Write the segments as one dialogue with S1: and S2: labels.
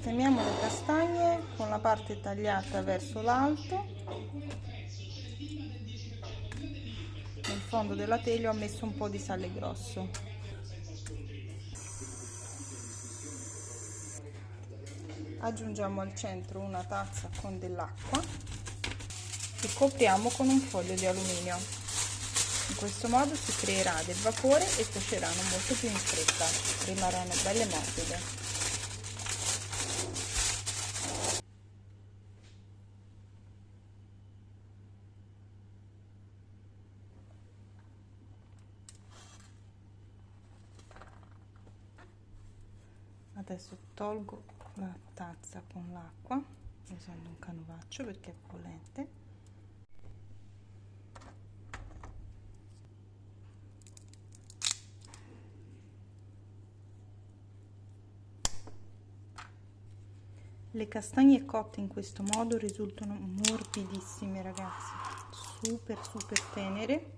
S1: Sistemiamo le castagne con la parte tagliata verso l'alto. Nel fondo della teglia ho messo un po' di sale grosso. Aggiungiamo al centro una tazza con dell'acqua e copriamo con un foglio di alluminio. In questo modo si creerà del vapore e cuoceranno molto più in fretta, rimarranno belle morbide. Adesso tolgo la tazza con l'acqua usando un canovaccio perché è bollente. Le castagne cotte in questo modo risultano morbidissime, ragazzi, super tenere,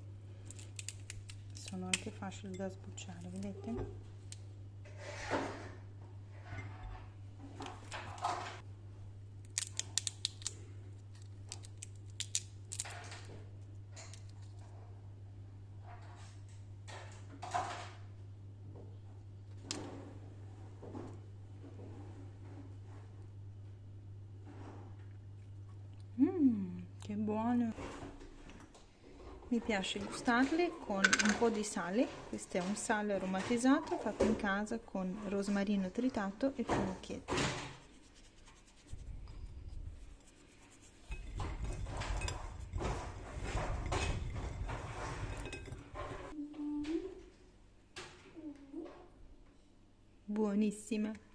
S1: sono anche facili da sbucciare, vedete? Che buono! Mi piace gustarli con un po' di sale. Questo è un sale aromatizzato fatto in casa con rosmarino tritato e finocchietto. Buonissima!